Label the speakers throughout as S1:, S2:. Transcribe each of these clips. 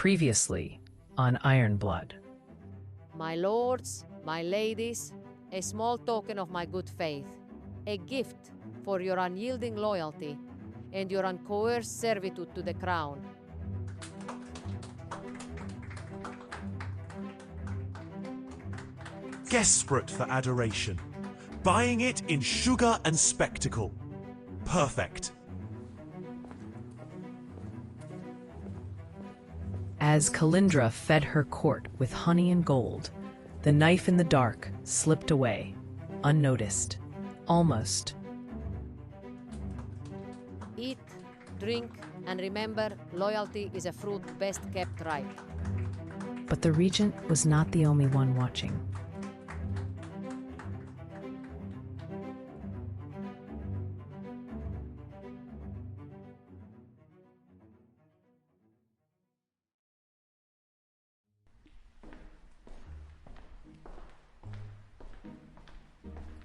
S1: Previously on Ironblood.
S2: My lords, my ladies, a small token of my good faith, a gift for your unyielding loyalty and your uncoerced servitude to the crown.
S3: Desperate for adoration, buying it in sugar and spectacle. Perfect.
S1: As Kalindra fed her court with honey and gold, the knife in the dark slipped away, unnoticed, almost.
S2: Eat, drink, and remember, loyalty is a fruit best kept ripe.
S1: But the Regent was not the only one watching.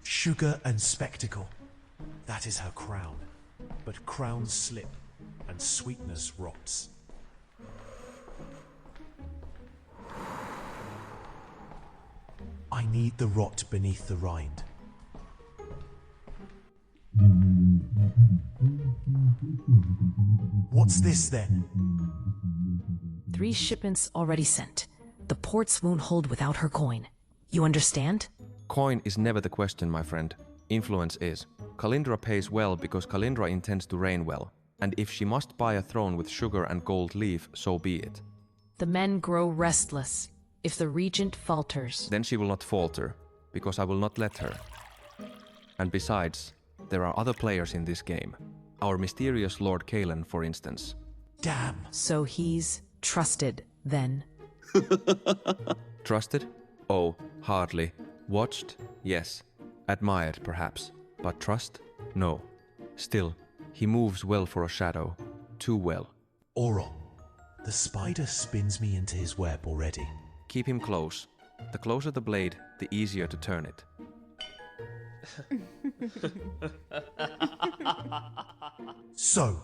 S3: Sugar and spectacle. That is her crown. But crowns slip, and sweetness rots. I need the rot beneath the rind. What's this then?
S1: 3 shipments already sent. The ports won't hold without her coin. You understand?
S4: Coin is never the question, my friend. Influence is. Kalindra pays well because Kalindra intends to reign well, and if she must buy a throne with sugar and gold leaf, so be it.
S1: The men grow restless. If the Regent falters,
S4: Then she will not falter, because I will not let her. And besides, there are other players in this game. Our mysterious Lord Kalen, for instance.
S3: Damn.
S1: so he's trusted then.
S4: Trusted? Oh, hardly. Watched? Yes. Admired, perhaps. But trust? No. Still, he moves well for a shadow. Too well.
S3: Oron. The spider spins me into his web already.
S4: Keep him close. The closer the blade, the easier to turn it.
S3: So,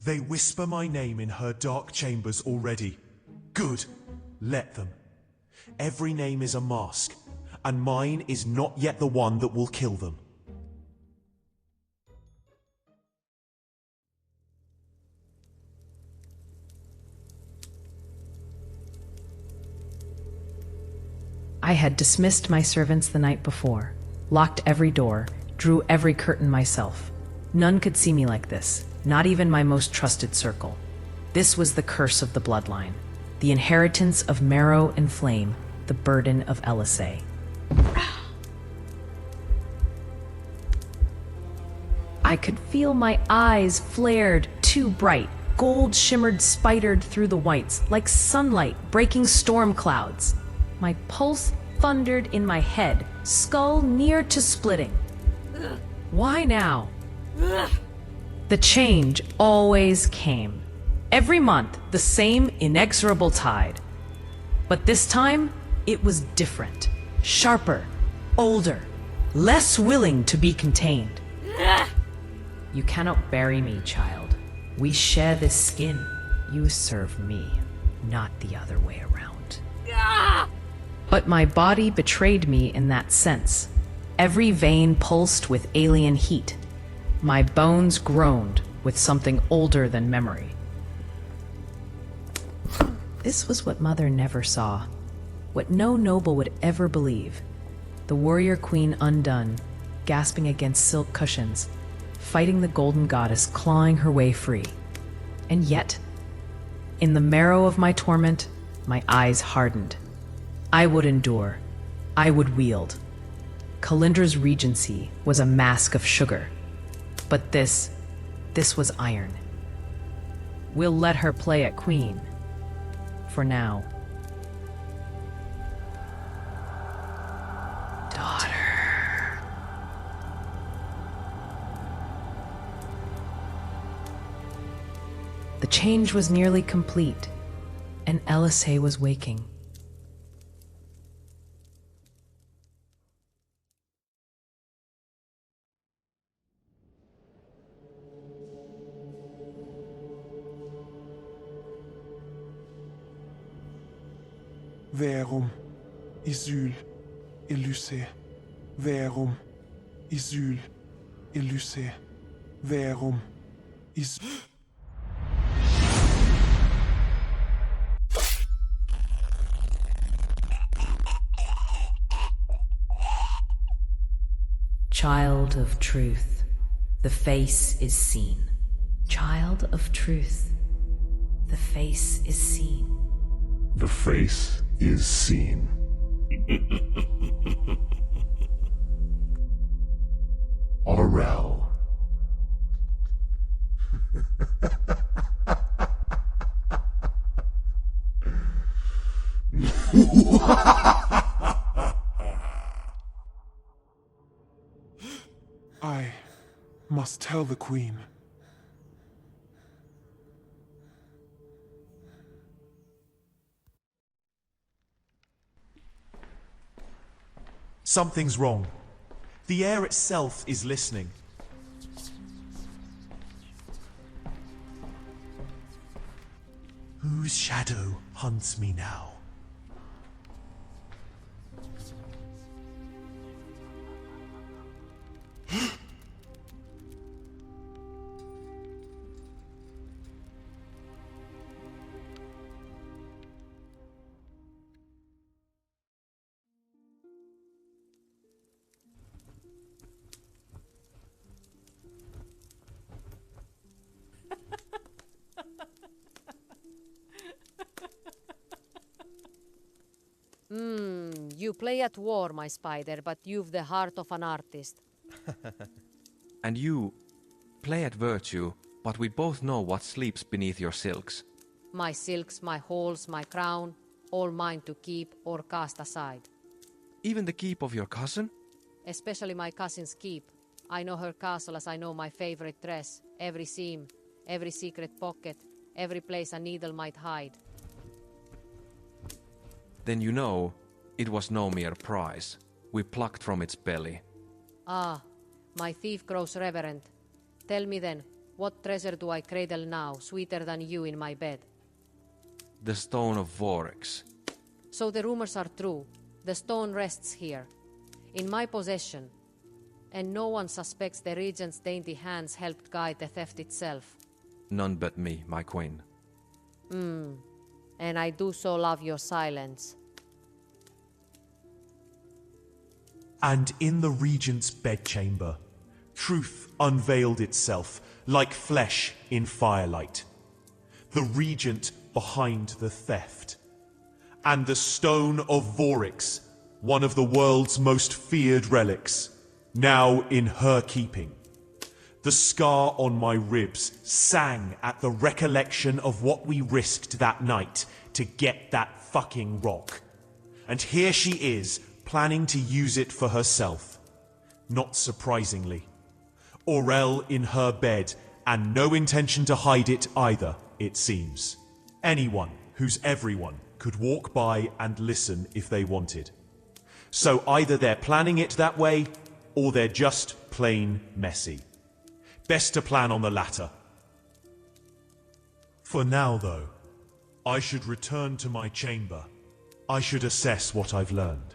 S3: they whisper my name in her dark chambers already. Good. Let them. Every name is a mask, and mine is not yet the one that will kill them.
S1: I had dismissed my servants the night before, locked every door, drew every curtain myself. None could see me like this, not even my most trusted circle. This was the curse of the bloodline, the inheritance of marrow and flame, the burden of Elisay. I could feel my eyes flared too bright. Gold shimmered spidered through the whites like sunlight breaking storm clouds. My pulse thundered in my head, skull near to splitting. Why now? The change always came. Every month, the same inexorable tide. But this time, it was different. Sharper, older, less willing to be contained. You cannot bury me, child. We share this skin. You serve me, not the other way around. But my body betrayed me in that sense. Every vein pulsed with alien heat. My bones groaned with something older than memory. This was what Mother never saw, what no noble would ever believe. The warrior queen undone, gasping against silk cushions, fighting the golden goddess clawing her way free. And yet, in the marrow of my torment, my eyes hardened. I would endure. I would wield. Kalindra's regency was a mask of sugar. But this was iron. We'll let her play at queen. For now. Daughter. The change was nearly complete, and Elisay was waking.
S5: Verum, Isul, Eluce, Verum, Isul, Eluce, Verum, Isul.
S1: Child of truth, the face is seen. Child of truth, the face is seen.
S6: The face is seen. Orel.
S5: I must tell the Queen.
S3: Something's wrong. The air itself is listening. Whose shadow hunts me now?
S2: You play at war, my spider, but you've the heart of an artist.
S4: And you play at virtue, but we both know what sleeps beneath your silks.
S2: My silks, my halls, my crown, all mine to keep or cast aside.
S4: Even the keep of your cousin?
S2: Especially my cousin's keep. I know her castle as I know my favorite dress, every seam, every secret pocket, every place a needle might hide.
S4: Then you know, it was no mere prize. We plucked from its belly.
S2: Ah, my thief grows reverent. Tell me then, what treasure do I cradle now, sweeter than you in my bed?
S4: The stone of Vorex.
S2: So the rumors are true. The stone rests here, in my possession. And no one suspects the Regent's dainty hands helped guide the theft itself.
S4: None but me, my queen.
S2: And I do so love your silence.
S3: And in the Regent's bedchamber, truth unveiled itself like flesh in firelight. The Regent behind the theft. And the stone of Vorex, one of the world's most feared relics, now in her keeping. The scar on my ribs sang at the recollection of what we risked that night to get that fucking rock. And here she is, planning to use it for herself. Not surprisingly. Orel in her bed, and no intention to hide it either, it seems. Anyone who's everyone could walk by and listen if they wanted. So either they're planning it that way, or they're just plain messy. Best to plan on the latter. For now, though, I should return to my chamber. I should assess what I've learned.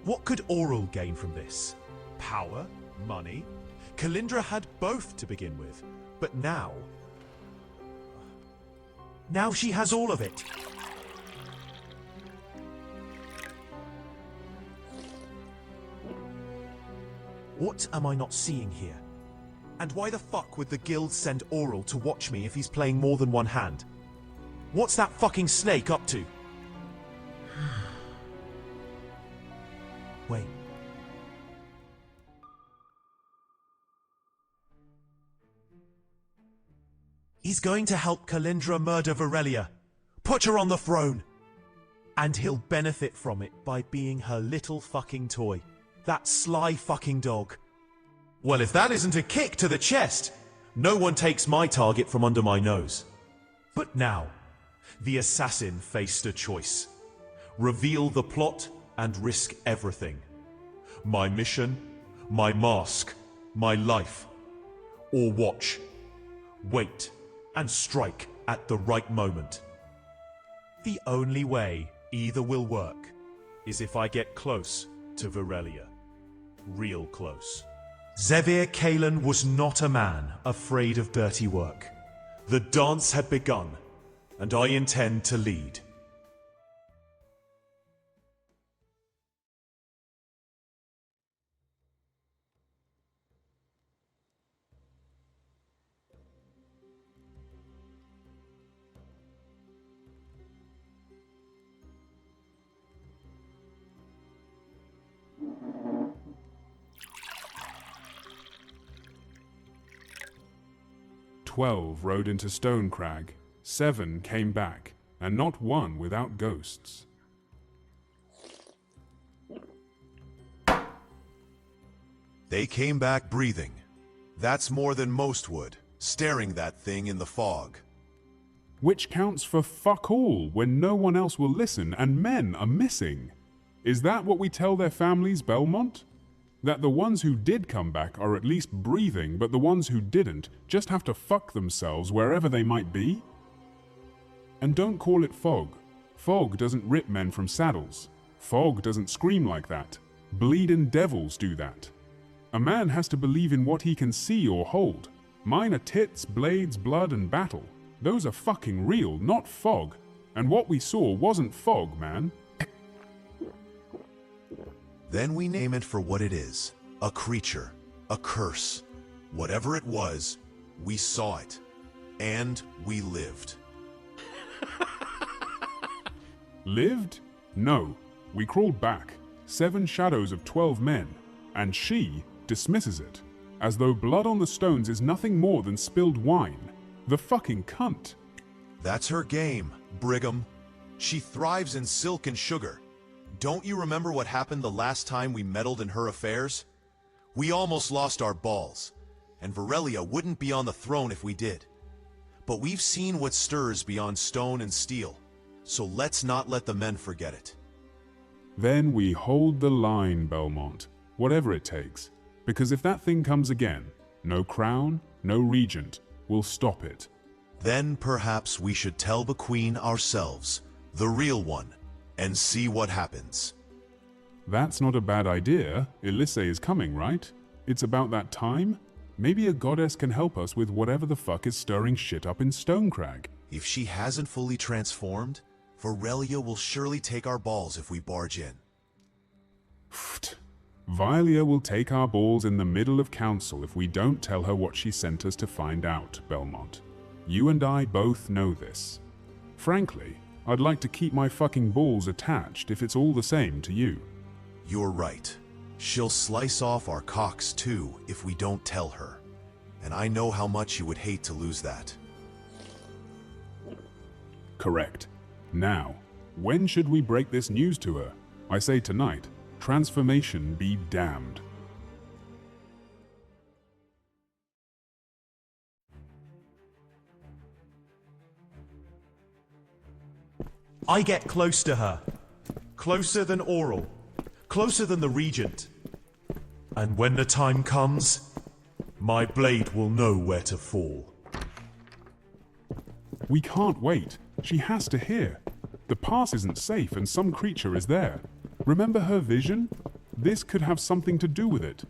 S3: What could Auril gain from this? Power? Money? Kalindra had both to begin with, but now... Now she has all of it! What am I not seeing here? And why the fuck would the guild send Auril to watch me if he's playing more than one hand? What's that fucking snake up to? Wait. He's going to help Kalindra murder Virelya. Put her on the throne. And he'll benefit from it by being her little fucking toy. That sly fucking dog. Well, if that isn't a kick to the chest, no one takes my target from under my nose. But now, the assassin faced a choice. Reveal the plot and risk everything. My mission, my mask, my life. Or watch, wait, and strike at the right moment. The only way either will work is if I get close to Virelya. Real close. Zevir Kalen was not a man afraid of dirty work. The dance had begun, and I intend to lead.
S7: "12 rode into Stonecrag, 7 came back, and not one without ghosts."
S8: They came back breathing. That's more than most would, staring that thing in the fog.
S7: Which counts for fuck all when no one else will listen and men are missing. Is that what we tell their families, Belmont? That the ones who did come back are at least breathing, but the ones who didn't just have to fuck themselves wherever they might be? And don't call it fog. Fog doesn't rip men from saddles. Fog doesn't scream like that. Bleeding devils do that. A man has to believe in what he can see or hold. Mine are tits, blades, blood, and battle. Those are fucking real, not fog. And what we saw wasn't fog, man.
S8: Then we name it for what it is. A creature. A curse. Whatever it was, we saw it. And we lived.
S7: Lived? No. We crawled back. 7 shadows of 12 men. And she dismisses it. As though blood on the stones is nothing more than spilled wine. The fucking cunt.
S8: That's her game, Briggum. She thrives in silk and sugar. Don't you remember what happened the last time we meddled in her affairs? We almost lost our balls, and Virelya wouldn't be on the throne if we did. But we've seen what stirs beyond stone and steel, so let's not let the men forget it.
S7: Then we hold the line, Belmont, whatever it takes. Because if that thing comes again, no crown, no regent, will stop it.
S8: Then perhaps we should tell the Queen ourselves, the real one, and see what happens.
S7: That's not a bad idea. Elise is coming, right? It's about that time? Maybe a goddess can help us with whatever the fuck is stirring shit up in Stonecrag.
S8: If she hasn't fully transformed, Virelya will surely take our balls if we barge in.
S7: Virelya will take our balls in the middle of council if we don't tell her what she sent us to find out, Belmont. You and I both know this. Frankly, I'd like to keep my fucking balls attached if it's all the same to you.
S8: You're right. She'll slice off our cocks too if we don't tell her. And I know how much you would hate to lose that.
S7: Correct. Now, when should we break this news to her? I say tonight. Transformation be damned.
S3: I get close to her. Closer than Oral. Closer than the Regent. And when the time comes, my blade will know where to fall.
S7: We can't wait. She has to hear. The pass isn't safe and some creature is there. Remember her vision? This could have something to do with it.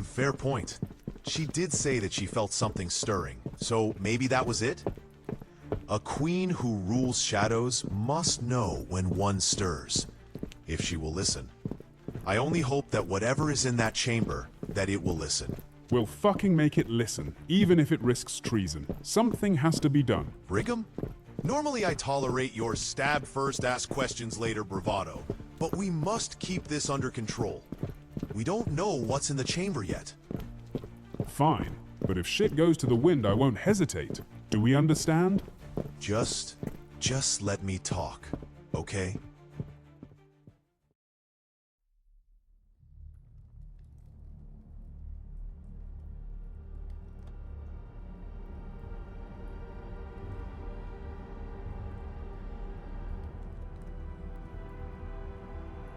S8: Fair point. She did say that she felt something stirring, so maybe that was it? A queen who rules shadows must know when one stirs, if she will listen. I only hope that whatever is in that chamber, that it will listen.
S7: We'll fucking make it listen, even if it risks treason. Something has to be done.
S8: Briggum? Normally I tolerate your stab first, ask questions later bravado, but we must keep this under control. We don't know what's in the chamber yet.
S7: Fine, but if shit goes to the wind, I won't hesitate. Do we understand?
S8: Just let me talk, okay?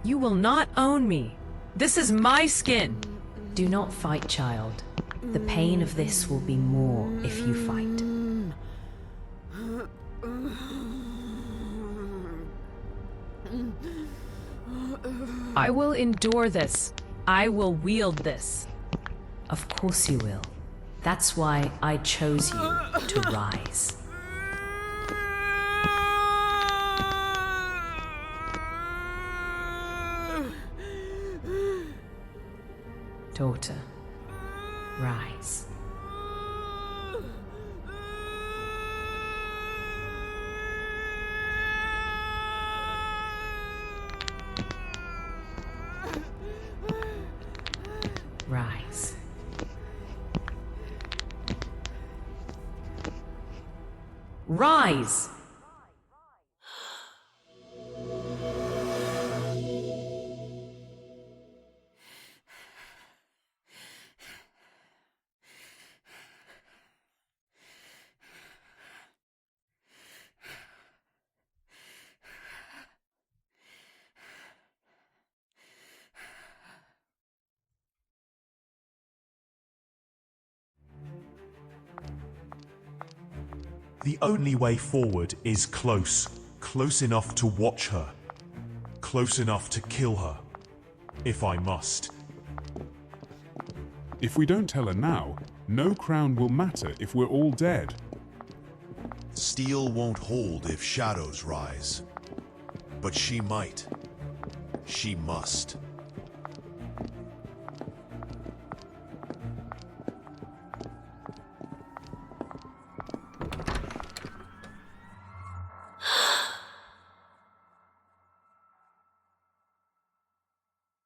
S1: You will not own me. This is my skin. Do not fight, child. The pain of this will be more if you fight. I will endure this. I will wield this. Of course you will. That's why I chose you to rise. Daughter, rise. Rise. Rise!
S3: The only way forward is close. Close enough to watch her. Close enough to kill her. If I must.
S7: If we don't tell her now, no crown will matter if we're all dead.
S8: Steel won't hold if shadows rise. But she might. She must.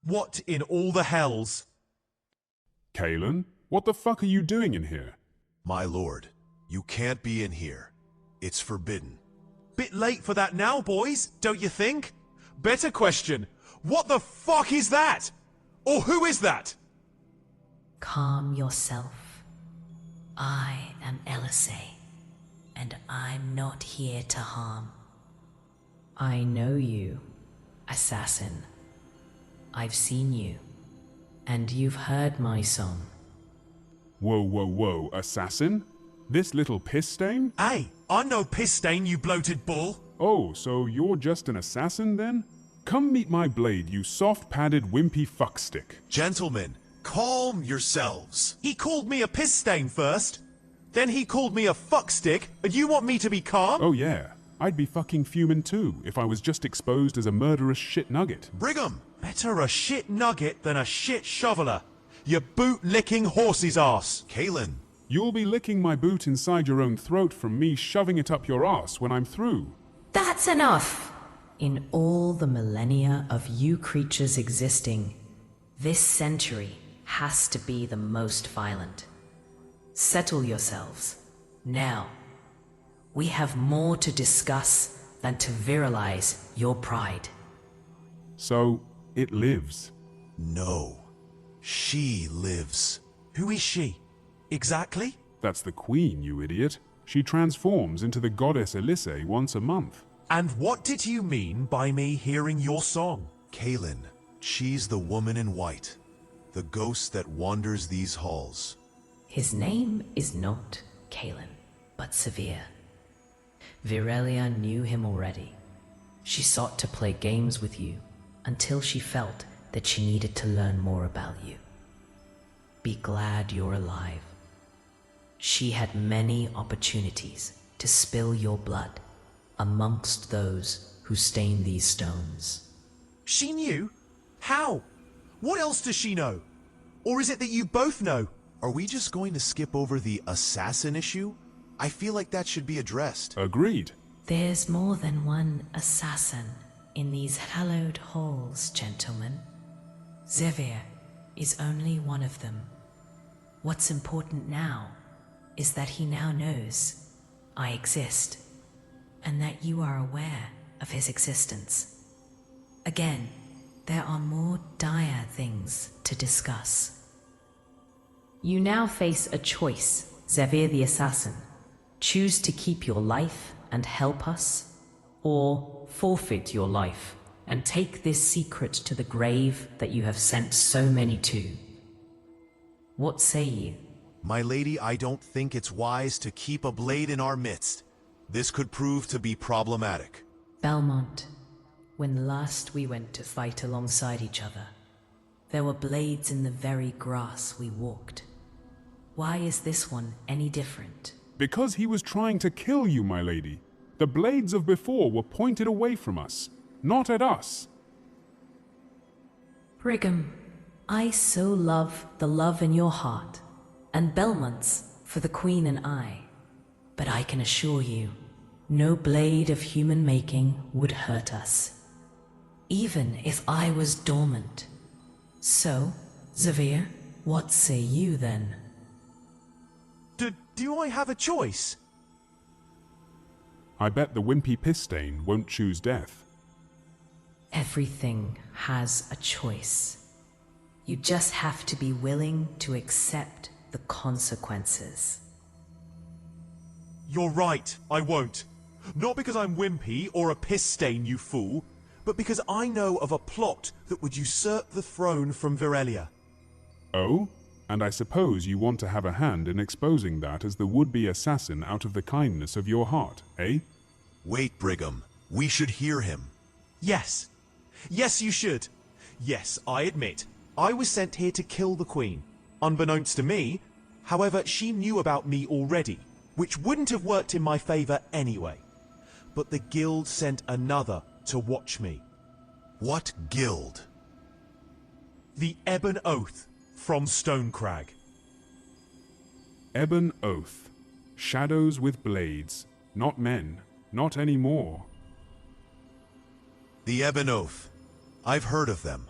S3: What in all the hells?
S7: Kalen, what the fuck are you doing in here?
S8: My lord, you can't be in here. It's forbidden.
S3: Bit late for that now, boys, don't you think? Better question, what the fuck is that? Or who is that?
S1: Calm yourself. I am Elisei, and I'm not here to harm. I know you, assassin. I've seen you, and you've heard my song.
S7: Whoa, whoa, whoa, assassin? This little piss stain?
S3: Hey, I'm no piss stain, you bloated bull.
S7: Oh, so you're just an assassin then? Come meet my blade, you soft-padded wimpy fuckstick.
S8: Gentlemen, calm yourselves.
S3: He called me a piss stain first. Then he called me a fuckstick, and you want me to be calm?
S7: Oh yeah, I'd be fucking fuming too if I was just exposed as a murderous shit nugget.
S8: Briggum!
S3: Better a shit nugget than a shit shoveler. You boot-licking horse's ass.
S8: Kalen!
S7: You'll be licking my boot inside your own throat from me shoving it up your ass when I'm through.
S1: That's enough! In all the millennia of you creatures existing, this century has to be the most violent. Settle yourselves. Now. We have more to discuss than to virilize your pride.
S7: So, it lives.
S8: No. She lives.
S3: Who is she? Exactly?
S7: That's the queen, you idiot. She transforms into the goddess Elisei once a month.
S3: And what did you mean by me hearing your song?
S8: Kalen, she's the woman in white. The ghost that wanders these halls.
S1: His name is not Kalen, but Zevir. Virelya knew him already. She sought to play games with you until she felt that she needed to learn more about you. Be glad you're alive. She had many opportunities to spill your blood amongst those who stain these stones.
S3: She knew? How? What else does she know? Or is it that you both know?
S8: Are we just going to skip over the assassin issue? I feel like that should be addressed.
S7: Agreed.
S1: There's more than one assassin in these hallowed halls, gentlemen. Zevir is only one of them. What's important now is that he now knows I exist, and that you are aware of his existence. Again, there are more dire things to discuss. You now face a choice, Zevir the Assassin. Choose to keep your life and help us, or forfeit your life and take this secret to the grave that you have sent so many to. What say you?
S8: My lady, I don't think it's wise to keep a blade in our midst. This could prove to be problematic.
S1: Belmont, when last we went to fight alongside each other, there were blades in the very grass we walked. Why is this one any different?
S7: Because he was trying to kill you, my lady. The blades of before were pointed away from us, not at us.
S1: Briggum, I so love the love in your heart, and Belmont's for the Queen and I. But I can assure you, no blade of human making would hurt us, even if I was dormant. So, Zevir, what say you then?
S3: Do I have a choice?
S7: I bet the wimpy Pisstain won't choose death.
S1: Everything has a choice. You just have to be willing to accept the consequences.
S3: You're right, I won't. Not because I'm wimpy or a piss stain, you fool, but because I know of a plot that would usurp the throne from Virelya.
S7: Oh? And I suppose you want to have a hand in exposing that as the would-be assassin out of the kindness of your heart, eh?
S8: Wait, Brigham. We should hear him.
S3: Yes. Yes, you should. Yes, I admit, I was sent here to kill the Queen. Unbeknownst to me, however, she knew about me already, which wouldn't have worked in my favor anyway. But the guild sent another to watch me.
S8: What guild?
S3: The Ebon Oath from Stonecrag.
S7: Ebon Oath. Shadows with blades. Not men. Not anymore.
S8: The Ebon Oath. I've heard of them.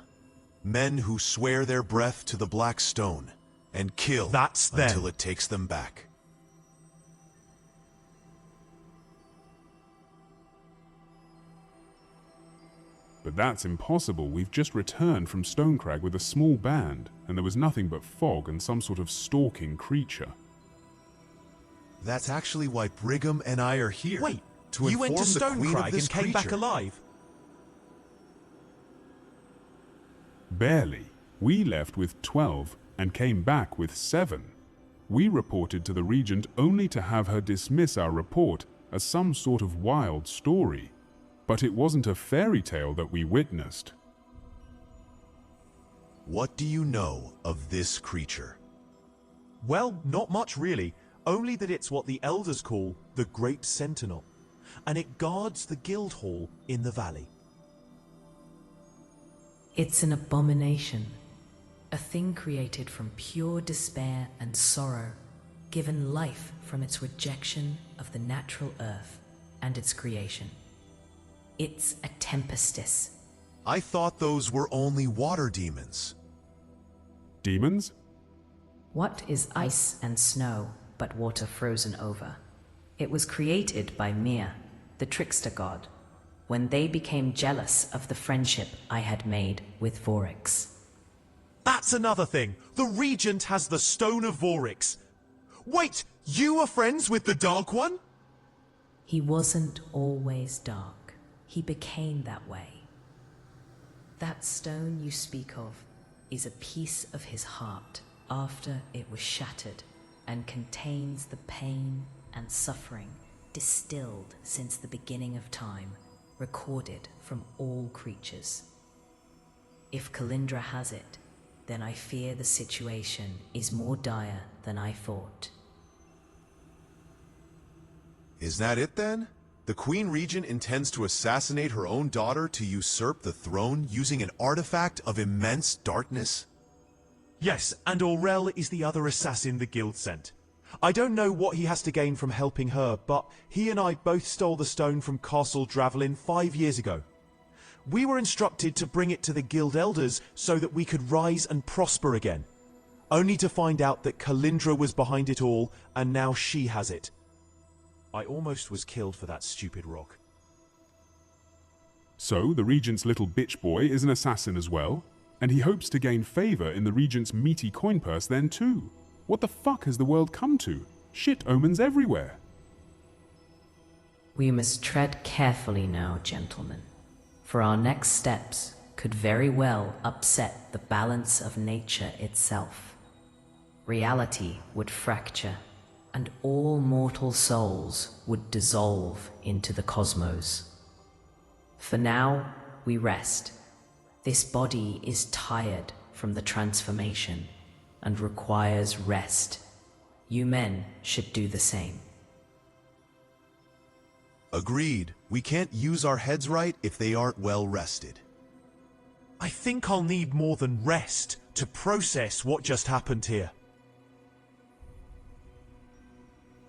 S8: Men who swear their breath to the Black Stone and kill
S3: That's them.
S8: Until it takes them back.
S7: But that's impossible. We've just returned from Stonecrag with a small band, and there was nothing but fog and some sort of stalking creature.
S8: That's actually why Brigham and I are here.
S3: Wait,
S8: to
S3: you went to
S8: inform the Queen of
S3: Stonecrag
S8: this
S3: and came back
S8: creature.
S3: alive?
S7: Barely. We left with 12 and came back with 7. We reported to the Regent only to have her dismiss our report as some sort of wild story. But it wasn't a fairy tale that we witnessed.
S8: What do you know of this creature?
S3: Well, not much really. Only that it's what the elders call the Great Sentinel, and it guards the guild hall in the valley.
S1: It's an abomination, a thing created from pure despair and sorrow, given life from its rejection of the natural earth and its creation. It's a tempestus.
S8: I thought those were only water demons.
S7: Demons?
S1: What is ice and snow but water frozen over? It was created by Mir, the trickster god, when they became jealous of the friendship I had made with Voryx.
S3: That's another thing. The Regent has the Stone of Voryx. Wait, you are friends with the Dark One?
S1: He wasn't always dark. He became that way. That stone you speak of is a piece of his heart after it was shattered, and contains the pain and suffering distilled since the beginning of time, recorded from all creatures. If Kalindra has it, then I fear the situation is more dire than I thought.
S8: Is that it then? The Queen Regent intends to assassinate her own daughter to usurp the throne using an artifact of immense darkness?
S3: Yes, and Aurel is the other assassin the guild sent. I don't know what he has to gain from helping her, but he and I both stole the stone from Castle Dravelin 5 years ago. We were instructed to bring it to the Guild Elders so that we could rise and prosper again, only to find out that Kalindra was behind it all, and now she has it. I almost was killed for that stupid rock.
S7: So, the Regent's little bitch boy is an assassin as well, and he hopes to gain favor in the Regent's meaty coin purse then too. What the fuck has the world come to? Shit omens everywhere.
S1: We must tread carefully now, gentlemen, for our next steps could very well upset the balance of nature itself. Reality would fracture, and all mortal souls would dissolve into the cosmos. For now, we rest. This body is tired from the transformation and requires rest. You men should do the same.
S8: Agreed. We can't use our heads right if they aren't well rested.
S3: I think I'll need more than rest to process what just happened here.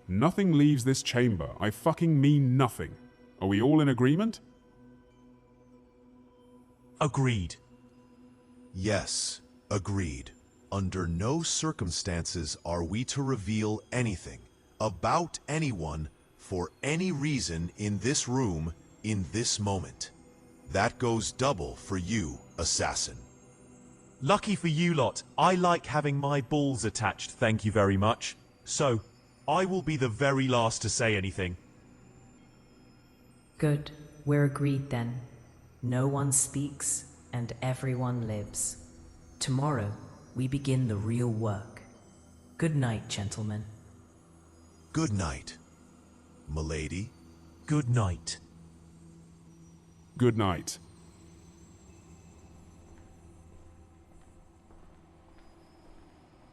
S7: Nothing leaves this chamber. I fucking mean nothing. Are we all in agreement?
S3: Agreed.
S8: Yes, agreed. Under no circumstances are we to reveal anything about anyone for any reason in this room in this moment. That goes double for you, assassin.
S3: Lucky for you lot, I like having my balls attached, thank you very much. So, I will be the very last to say anything.
S1: Good, we're agreed then. No one speaks, and everyone lives. Tomorrow, we begin the real work. Good night, gentlemen.
S8: Good night, milady.
S3: Good night.
S7: Good night.